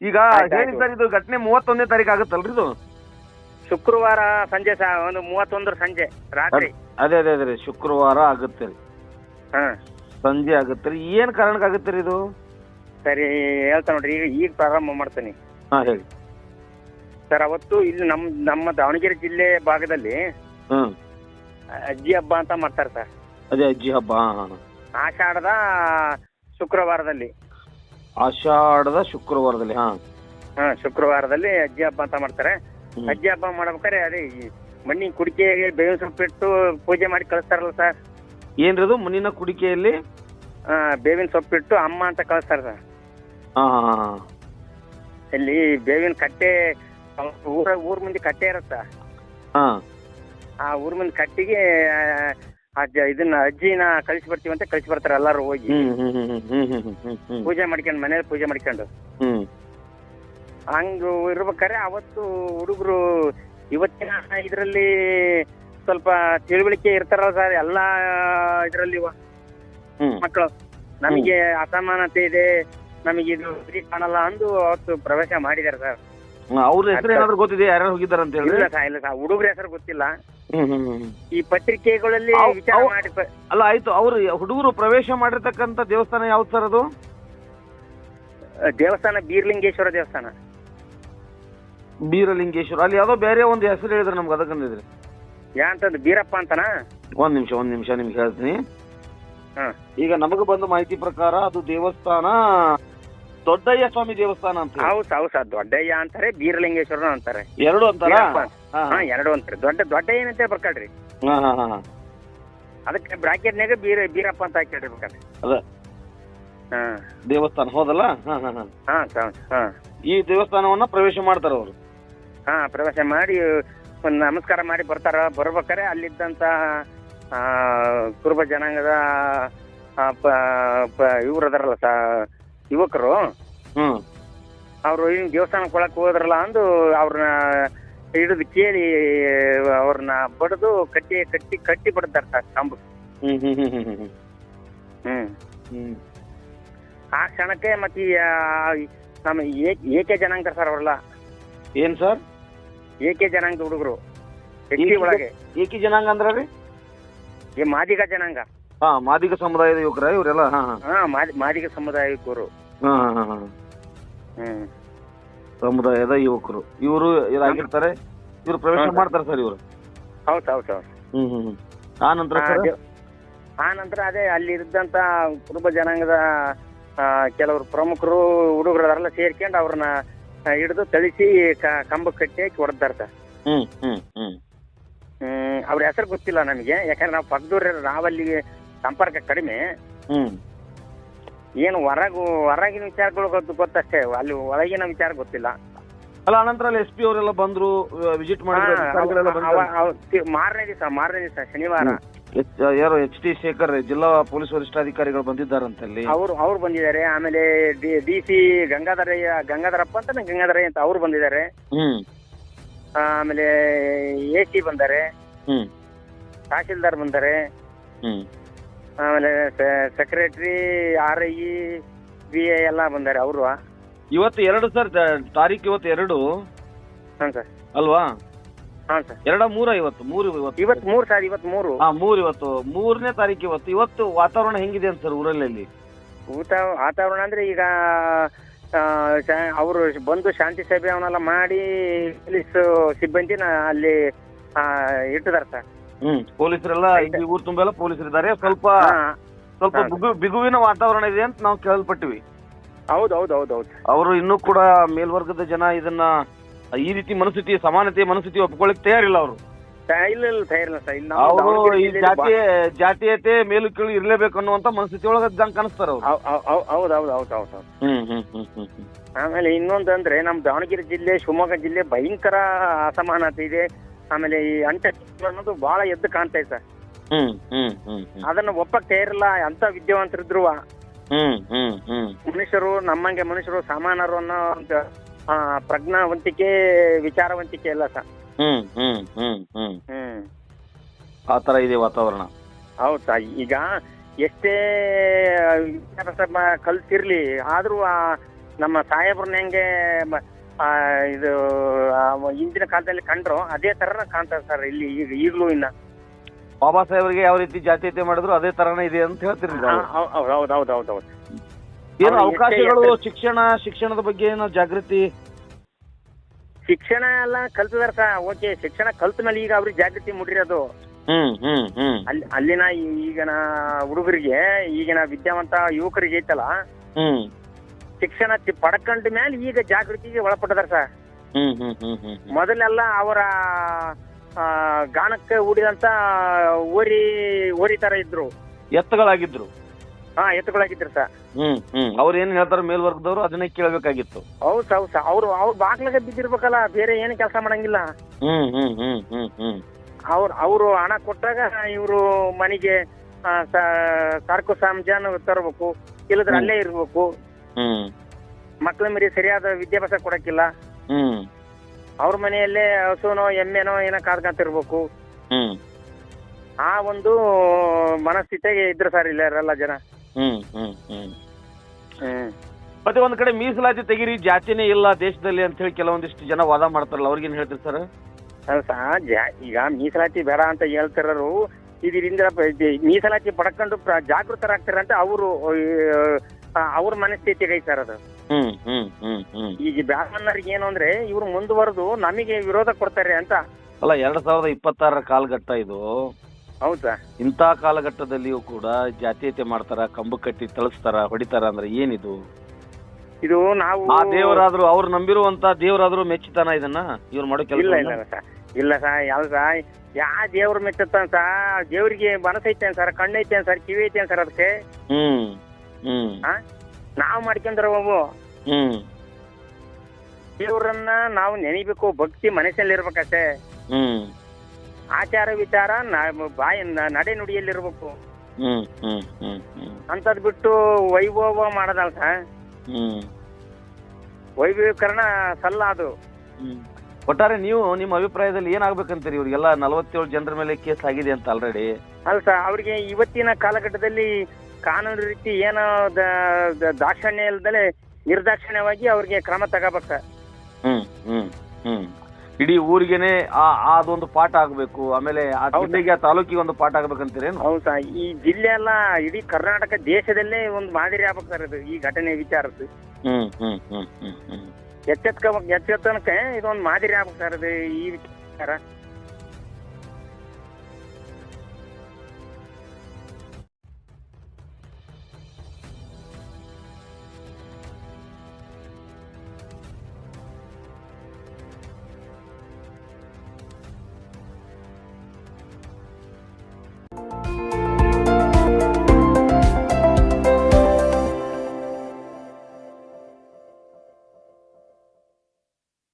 ಈಗ ಹೇಳಿ ಸರ್, ಇದು ಘಟನೆ 31ನೇ ತಾರೀಕು ಆಗುತ್ತಲ್ರಿ ಇದು? ಶುಕ್ರವಾರ ಸಂಜೆ ಒಂದು 31 ಸಂಜೆ ರಾತ್ರಿ. ಅದೇ ಅದೇ ಅದೇ ಶುಕ್ರವಾರ ಆಗುತ್ತೆ ರೀ, ಹಾ ಸಂಜೆ ಆಗುತ್ತೆ ರೀ. ಏನ್ ಕಾರಣಕ್ಕೆ ಆಗುತ್ತೆ ರೀ ಇದು? ಸರಿ ಹೇಳ್ತಾ ನೋಡ್ರಿ, ಈಗ ಪ್ರಾರಂಭ ಮಾಡ್ತೀನಿ. ಹಾ ಹೇಳಿ ಸರ್. ಅವತ್ತು ಇಲ್ಲಿ ನಮ್ಮ ದಾವಣಗೆರೆ ಜಿಲ್ಲೆ ಭಾಗದಲ್ಲಿ ಹ್ಮ್ ಅಜ್ಜಿ ಹಬ್ಬ ಅಂತ ಮಾಡ್ತಾರೆ ಸರ್. ಅದೇ ಅಜ್ಜಿ ಹಬ್ಬ. ಆಷಾಢದ ಶುಕ್ರವಾರದಲ್ಲಿ. ಆಷಾಢದ ಶುಕ್ರವಾರದಲ್ಲಿ. ಹಾ ಹಾ ಶುಕ್ರವಾರದಲ್ಲಿ ಅಜ್ಜಿ ಹಬ್ಬ ಅಂತ ಮಾಡ್ತಾರೆ. ಅಜ್ಜಿ ಹಬ್ಬ ಮಾಡ್ಬೇಕಾರೆ ಅದೇ ಮಣ್ಣಿನ ಕುಡಿಕೆಗೆ ಬೇವಿನ ಸೊಪ್ಪಿಟ್ಟು ಪೂಜೆ ಮಾಡಿ ಕಳಿಸ್ತಾರಲ್ಲ ಸರ್. ಏನ್ರದು ಮಣ್ಣಿನ ಕುಡಿಕೆಯಲ್ಲಿ ಬೇವಿನ ಸೊಪ್ಪಿಟ್ಟು ಅಮ್ಮ ಅಂತ ಕಳಿಸ್ತಾರೆ ಸರ್. ಇಲ್ಲಿ ಬೇವಿನ ಕಟ್ಟೆ ಊರ್ ಮುಂದೆ ಕಟ್ಟೆ ಇರತ್ತ. ಆ ಊರ್ ಮುಂದೆ ಕಟ್ಟಿಗೆ ಇದನ್ನ ಅಜ್ಜಿನ ಕಳಿಸಿ ಬರ್ತೀವಿ ಅಂತ ಕಳಿಸಿ ಬರ್ತಾರೆ ಎಲ್ಲಾರು ಹೋಗಿ ಪೂಜೆ ಮಾಡ್ಕೊಂಡು, ಮನೇಲಿ ಪೂಜೆ ಮಾಡ್ಕೊಂಡು. ಹಂಗ ಇರ್ಬೇಕಾರೆ ಅವತ್ತು ಹುಡುಗರು ಇವತ್ತಿನ ಇದ್ರಲ್ಲಿ ಸ್ವಲ್ಪ ತಿಳುವಳಿಕೆ ಇರ್ತಾರಲ್ಲ ಸರ್ ಎಲ್ಲಾ ಇದ್ರಲ್ಲಿ ಮಕ್ಕಳು. ನಮಗೆ ಅಸಮಾನತೆ ಇದೆ, ನಮಗೆ ಇದು ಸರಿ ಕಾಣಲ್ಲ ಅಂದು ಅವತ್ತು ಪ್ರವೇಶ ಮಾಡಿದಾರೆ ಸರ್. ಅವ್ರ ಹೆಸರು ಏನಾದ್ರು ಗೊತ್ತಿದೆ, ಯಾರು ಹೋಗಿದ್ದಾರೆ ಅಂತ ಹೇಳಿ? ಇಲ್ಲ ಸರ್, ಹುಡುಗರ ಹೆಸರು ಗೊತ್ತಿಲ್ಲ. ಈ ಪತ್ರಿಕೆಗಳಲ್ಲಿ ವಿಚಾರ ಮಾಡಿ. ಅಲ್ಲ ಆಯ್ತು, ಅವ್ರು ಹುಡುಗರು ಪ್ರವೇಶ ಮಾಡಿರ್ತಕ್ಕಂಥ ದೇವಸ್ಥಾನ ಯಾವ್ದು ಸರ್ ಅದು? ದೇವಸ್ಥಾನ ಬೀರಲಿಂಗೇಶ್ವರ ದೇವಸ್ಥಾನ. ಬೀರಲಿಂಗೇಶ್ವರ. ಅಲ್ಲಿ ಯಾವ್ದೋ ಬೇರೆ ಒಂದು ಹೆಸರು ಹೇಳಿದ್ರೆ ನಮ್ಗೆ ಅದಕ್ಕಂದಿದ್ರಿ. ಯಾಂತಂದ್ ಬೀರಪ್ಪ ಅಂತನಾ? ಒಂದ್ ನಿಮಿಷ ನಿಮ್ಗೆ ಹೇಳ್ತೀನಿ. ಈಗ ನಮಗೆ ಬಂದ ಮಾಹಿತಿ ಪ್ರಕಾರ ಅದು ದೇವಸ್ಥಾನ ದೊಡ್ಡಯ್ಯ ಸ್ವಾಮಿ ದೇವಸ್ಥಾನ ಅಂತ. ಹೌದು ಸರ್, ದೊಡ್ಡಯ್ಯ ಅಂತಾರೆ, ಬೀರಲಿಂಗೇಶ್ವರ ಅಂತಾರೆ. ಎರಡು ಅಂತಾರ? ಎರಡು ಅಂತಾರೆ. ದೊಡ್ಡಯ್ಯ ಏನಂತ ಬರ್ಕೊಳ್ರಿ. ಅದಕ್ಕೆ ಬ್ರಾಕೆಟ್ನಾಗ ಬೀರಪ್ಪ ಅಂತ ಹಾಕಿಡ್ರಿ ಬೇಕಾದ್ರೆ. ಅದ ದೇವಸ್ಥಾನ ಹೋದಲ್ಲ. ಈ ದೇವಸ್ಥಾನವನ್ನ ಪ್ರವೇಶ ಮಾಡ್ತಾರ ಅವರು. ಪ್ರವೇಶ ಮಾಡಿ ಒಂದು ನಮಸ್ಕಾರ ಮಾಡಿ ಬರ್ತಾರ. ಬರ್ಬೇಕಾರೆ ಅಲ್ಲಿದ್ದಂತ ಕುರುಬ ಜನಾಂಗದ ಇವ್ರು ಅದಾರಲ್ಲ ಯುವಕರು, ಅವ್ರು ಏನು ದೇವಸ್ಥಾನಕ್ಕೆ ಒಳಕ್ ಹೋದ್ರಲ್ಲ ಅಂದು ಅವ್ರನ್ನ ಹಿಡಿದು ಕೇಳಿ ಅವ್ರನ್ನ ಬಡ್ದು ಕಟ್ಟಿ ಬಿಡ್ತಾರೆ ಸರ್ ಕಂಬ. ಆ ಕ್ಷಣಕ್ಕೆ ಮತ್ತೆ ನಮ್ಮ ಏಕೆ ಜನಾಂಗ ಸರ್ ಅವರೆಲ್ಲ. ಏನ್ ಸರ್? ಏಕೆ ಜನಾಂಗದ ಹುಡುಗರು ಒಳಗೆ. ಏಕೆ ಜನಾಂಗ ಅಂದ್ರ ರೀ? ಮಾದಿಗ ಜನಾಂಗ. ಮಾದಿಗ ಸಮುದಾಯದ ಯುವಕರ ಇವರೆಲ್ಲ? ಮಾದಿಗ ಸಮುದಾಯಕ್ಕವರು. ಸಮುದಾಯದ ಯುವಕರು ಇವರು ಇದಾಗಿರ್ತಾರೆ. ಇವರು ಪ್ರವೇಶ ಮಾಡ್ತಾರೆ ಸರ್ ಇವರು? ಹೌದು. ಆ ನಂತರ ಅದೇ ಅಲ್ಲಿ ಇದ್ದಂತ ಕುರುಬ ಜನಾಂಗದ ಕೆಲವರು ಪ್ರಮುಖರು ಹುಡುಗರಲ್ಲ ಸೇರ್ಕೊಂಡು ಅವ್ರನ್ನ ಹಿಡಿದು ತಳಿಸಿ ಕಂಬ ಕಟ್ಟಿ ಹಾಕಿ ಹೊಡೆದಾರ ಸರ್. ಅವ್ರ ಹೆಸರು ಗೊತ್ತಿಲ್ಲ ನಮಗೆ, ಯಾಕಂದ್ರೆ ನಾವು ಪಕ್ಕದೂರ, ನಾವಲ್ಲಿಗೆ ಸಂಪರ್ಕ ಕಡಿಮೆ. ಏನು ಹೊರಗಿನ ವಿಚಾರಗಳು ಗೊತ್ತಷ್ಟೇ, ಅಲ್ಲಿ ಒಳಗಿನ ವಿಚಾರ ಗೊತ್ತಿಲ್ಲ. ಅಲ್ಲ, ಅನಂತರ ಅಲ್ಲಿ SP ಅವರೆಲ್ಲ ಬಂದ್ರು, ವಿಸಿಟ್ ಮಾಡಿದ್ರು. ಮಾರನೇ ದಿವಸ ಶನಿವಾರ ಯಾರು HD ಶೇಖರ್ ಜಿಲ್ಲಾ ಪೊಲೀಸ್ ವರಿಷ್ಠಾಧಿಕಾರಿಗಳು ಬಂದಿದ್ದಾರಂತಲ್ಲಿ. ಅವ್ರು ಬಂದಿದ್ದಾರೆ. ಆಮೇಲೆ DC ಗಂಗಾಧರಪ್ಪ ಅಂತ ಗಂಗಾಧರಯ್ಯ ಅಂತ ಅವ್ರು ಬಂದಿದ್ದಾರೆ. ಆಮೇಲೆ AC ಬಂದಾರೆ, ತಹಶೀಲ್ದಾರ್ ಬಂದಾರೆ, ಆಮೇಲೆ ಸೆಕ್ರೆಟರಿ RI BA ಎಲ್ಲ ಬಂದಾರೆ ಅವರು. ಇವತ್ತು 2 ಸರ್ ತಾರೀಕು, ಇವತ್ತು 2 ಸರ್ ಅಲ್ವಾ? ಸರ್ 2 3 ಇವತ್ತು 3 ಸರ್. ಇವತ್ತು 3 ಇವತ್ತು 3ನೇ ತಾರೀಕು. ಇವತ್ತು ವಾತಾವರಣ ಹೆಂಗಿದೆ ಅಂತ ಸರ್ ಊರಲ್ಲಿ? ವಾತಾವರಣ ಅಂದ್ರೆ ಈಗ ಅವರು ಬಂದು ಶಾಂತಿ ಸಭೆ ಅವನ್ನೆಲ್ಲ ಮಾಡಿ ಪೊಲೀಸ್ ಸಿಬ್ಬಂದಿನ ಅಲ್ಲಿ ಇಟ್ಟಿದ್ದಾರೆ ಸರ್. ಪೊಲೀಸರೆಲ್ಲ ಊರ್ ತುಂಬೆಲ್ಲ ಪೊಲೀಸರಿದ್ದಾರೆ. ಸ್ವಲ್ಪ ಬಿಗುವಿನ ವಾತಾವರಣ ಇದೆ ಅಂತ ನಾವು ಕೇಳಲ್ಪಟ್ಟಿವಿ. ಹೌದು. ಅವರು ಇನ್ನೂ ಕೂಡ ಮೇಲ್ವರ್ಗದ ಜನ ಇದನ್ನ ಈ ರೀತಿ ಮನಸ್ಥಿತಿ, ಸಮಾನತೆಯ ಮನಸ್ಥಿತಿ ಒಪ್ಕೊಳ್ಳಿಕ್ ತಯಾರಿಲ್ಲ ಅವರು. ತಯಾರಿಲ್ಲ ಸರ್. ಅವರು ಈ ಜಾತೀಯತೆ ಮೇಲು ಕೀಳು ಇರ್ಲೇಬೇಕು ಅನ್ನುವಂತ ಮನಸ್ಥಿತಿ ಒಳಗೆ ಕಾಣಿಸ್ತಾರ ಅವರು. ಆಮೇಲೆ ಇನ್ನೊಂದು ಅಂದ್ರೆ ನಮ್ ದಾವಣಗೆರೆ ಜಿಲ್ಲೆ, ಶಿವಮೊಗ್ಗ ಜಿಲ್ಲೆ ಭಯಂಕರ ಅಸಮಾನತೆ ಇದೆ. ಆಮೇಲೆ ಈ ಅನ್ನೋದು ಬಹಳ ಎದ್ದು ಕಾಣ್ತಾ ಇದೆ ಸರ್. ಅದನ್ನ ಒಪ್ಪಕ್ ತಯಾರಿಲ್ಲ. ಅಂತ ವಿದ್ಯಾವಂತರಿದ್ರು ಮನುಷ್ಯರು, ನಮ್ಮಂಗೆ ಮನುಷ್ಯರು ಸಮಾನರು ಅನ್ನೋ ಪ್ರಜ್ಞಾವಂತಿಕೆ, ವಿಚಾರವಂತಿಕೆ ಇಲ್ಲ ಸರ್. ಆತರ ಇದೆ ವಾತಾವರಣ. ಹೌದಾ? ಈಗ ಎಷ್ಟೇ ಕಲ್ತಿರ್ಲಿ ಆದ್ರೂ ನಮ್ಮ ಸಾಹೇಬ್ರನ್ನ ಹೆಂಗೆ ಇದು ಹಿಂದಿನ ಕಾಲದಲ್ಲಿ ಕಂಡ್ರು ಅದೇ ತರ ಕಾಣ್ತಾರೆ ಸರ್ ಇಲ್ಲಿ ಈಗಲೂ ಇನ್ನ. ಬಾಬಾ ಸಾಹೇಬ್ರಿಗೆ ಯಾವ ರೀತಿ ಜಾತೀಯತೆ ಮಾಡಿದ್ರು ಅದೇ ತರನೇ ಇದೆ ಅಂತ ಹೇಳ್ತೀರಿ ನೀವು? ಹೌದೌದೌದೌದು. ಏನು ಅವಕಾಶಗಳು, ಶಿಕ್ಷಣದ ಬಗ್ಗೆ ಏನೋ ಜಾಗೃತಿ? ಶಿಕ್ಷಣ ಎಲ್ಲ ಕಲ್ತಿದಾರ ಸರ್. ಓಕೆ, ಶಿಕ್ಷಣ ಕಲ್ತ ಮೇಲೆ ಈಗ ಅವ್ರಿಗೆ ಜಾಗೃತಿ ಮೂಡಿರೋದು. ಅಲ್ಲಿನ ಈಗಿನ ಹುಡುಗರಿಗೆ, ಈಗಿನ ವಿದ್ಯಾವಂತ ಯುವಕರಿಗೆ ಐತಲ್ಲ, ಶಿಕ್ಷಣ ಪಡ್ಕೊಂಡ ಮೇಲೆ ಈಗ ಜಾಗೃತಿಗೆ ಒಳಪಟ್ಟಿದಾರ ಸರ್. ಮೊದಲೆಲ್ಲ ಅವರ ಗಾನಕ್ಕೆ ಹೂಡಿದಂತ ಓರಿ ತರ ಇದ್ರು, ಎತ್ತುಗಳಾಗಿದ್ರು. ಎತ್ತುಗಳಾಗಿದ್ರು ಸರ್. ಅವ್ರ ಏನ್ ಹೇಳ್ತಾರ ಮೇಲ್ವರ್ಗದವ್ರು ಅದನ್ನೇ ಕೇಳಬೇಕಾಗಿತ್ತು. ಹೌದು ಅವ್ರು ಬಾಗ್ಲಾಗ ಬಿದ್ದಿರ್ಬೇಕಲ್ಲ, ಬೇರೆ ಏನು ಕೆಲಸ ಮಾಡಂಗಿಲ್ಲ. ಅವ್ರು ಹಣ ಕೊಟ್ಟಾಗ ಇವರು ಮನೆಗೆ ಸಾರ್ಕು ಸಾಂಜಾನು ತರಬೇಕು, ಇಲ್ಲದ್ರೆ ಅಲ್ಲೇ ಇರ್ಬೇಕು. ಮಕ್ಳ ಮರಿ ಸರಿಯಾದ ವಿದ್ಯಾಭ್ಯಾಸ ಕೊಡಕ್ಕಿಲ್ಲ. ಅವ್ರ ಮನೆಯಲ್ಲೇ ಹಸುನೋ ಎಮ್ಮೆನೋ ಏನೋ ಕಾದ್ಕಂತಿರ್ಬೇಕು. ಆ ಒಂದು ಮನಸ್ಥಿತಿಗೆ ಇದ್ರು ಸರ್ ಇಲ್ಲೆಲ್ಲ ಜನ. ಮತ್ತೆ ಒಂದ್ ಕಡೆ ಮೀಸಲಾತಿ ತೆಗೀರಿ, ಜಾತಿನೇ ಇಲ್ಲ ದೇಶದಲ್ಲಿ ಅಂತ ಹೇಳಿ ಕೆಲವೊಂದಿಷ್ಟು ಜನ ವಾದ ಮಾಡ್ತಾರಲ್ಲ, ಅವ್ರಿಗೇನ್ ಹೇಳ್ತೀರಿ ಸರ್? ಈಗ ಮೀಸಲಾತಿ ಬೇಡ ಅಂತ ಹೇಳ್ತಿರೋರು ಇದರಿಂದ ಮೀಸಲಾತಿ ಪಡ್ಕೊಂಡು ಜಾಗೃತರಾಗ್ತಾರ ಅಂತ ಅವ್ರ ಮನಸ್ಥಿತಿಗೆ ಐತೆ ಸರ್ ಅದು. ಈಗ ಬ್ಯಾಸನ್ನರಿಗೆ ಏನು ಅಂದ್ರೆ ಇವ್ರು ಮುಂದುವರೆದು ನಮಗೆ ವಿರೋಧ ಕೊಡ್ತಾರೆ ಅಂತ. ಅಲ್ಲ, 2026 ಕಾಲಘಟ್ಟ ಇದು. ಹೌದಾ? ಇಂಥ ಕಾಲಘಟ್ಟದಲ್ಲಿಯೂ ಕೂಡ ಜಾತೀಯತೆ ಮಾಡ್ತಾರ, ಕಂಬ ಕಟ್ಟಿ ತಳಿಸ್ತಾರ, ಹೊಡಿತಾರ ಅಂದ್ರೆ ಏನಿದು? ಇದು ನಾವು ಆ ದೇವರಾದ್ರು, ಅವ್ರು ನಂಬಿರುವಂತ ದೇವರಾದ್ರು ಮೆಚ್ಚುತ್ತಾನ ಇದನ್ನ ಇವ್ರು ಮಾಡೋ ಕೆಲಸ? ಇಲ್ಲ ಸರ್, ಯಾ ದೇವ್ರ ಮೆಚ್ಚುತ್ತಾನ ಸರ್? ದೇವ್ರಿಗೆ ಮನಸ್ಸೈತೇನ್ ಸರ್? ಕಣ್ಣೈತೇನ್ ಸರ್? ಕಿವಿ ಐತೇನ್ ಸರ್ ಅದಕ್ಕೆ? ನಾವು ಮಾಡ್ಕೊಂಡ್ರ ಬಾಬು, ದೇವ್ರನ್ನ ನಾವು ನೆನಿಬೇಕು, ಭಕ್ತಿ ಮನಸ್ಸಲ್ಲಿ ಇರ್ಬೇಕಷ್ಟೇ. ಆಚಾರ ವಿಚಾರ ಬಾಯಿ ನಡೆ ನುಡಿಯಲ್ಲಿರ್ಬೇಕು. ಅಂತದ್ ಬಿಟ್ಟು ವೈಭವ ಮಾಡೋದಲ್ಲ ಸರ್. ವೈಭವೀಕರಣ ಸಲ್ಲ ಅದು. ಒಟ್ಟಾರೆ ನೀವು ನಿಮ್ಮ ಅಭಿಪ್ರಾಯದಲ್ಲಿ ಏನಾಗ್ಬೇಕಂತೀರಿ? ಇವ್ರಿಗೆಲ್ಲ 47 ಜನರ ಮೇಲೆ ಕೇಸ್ ಆಗಿದೆ ಅಂತ ಆಲ್ರೆಡಿ. ಅಲ್ಲ ಸರ್, ಅವ್ರಿಗೆ ಇವತ್ತಿನ ಕಾಲಘಟ್ಟದಲ್ಲಿ ಕಾನೂನು ರೀತಿ ಏನೋ ದಾಕ್ಷಿಣ್ಯ ಇಲ್ದಲೆ ನಿರ್ದಾಕ್ಷಿಣ್ಯವಾಗಿ ಅವ್ರಿಗೆ ಕ್ರಮ ತಗೋಬೇಕು ಸರ್. ಇಡೀ ಊರಿಗೆನೆ ಅದೊಂದು ಪಾಠ ಆಗ್ಬೇಕು, ಆಮೇಲೆ ಆ ತಾಲೂಕಿಗೆ ಒಂದು ಪಾಠ ಆಗ್ಬೇಕಂತೀರೇನು? ಹೌದು ಸರ್, ಈ ಜಿಲ್ಲೆ ಅಲ್ಲ, ಇಡೀ ಕರ್ನಾಟಕ ದೇಶದಲ್ಲೇ ಒಂದು ಮಾದರಿ ಆಗ್ಬೇಕು ಸರ್ ಇದು, ಈ ಘಟನೆ ವಿಚಾರದ್ದು. ಎಚ್ಚೆತ್ತನಕ ಇದೊಂದು ಮಾದರಿ ಆಗ್ಬೇಕು ಸರ್ ಇದು, ಈ ವಿಚಾರ.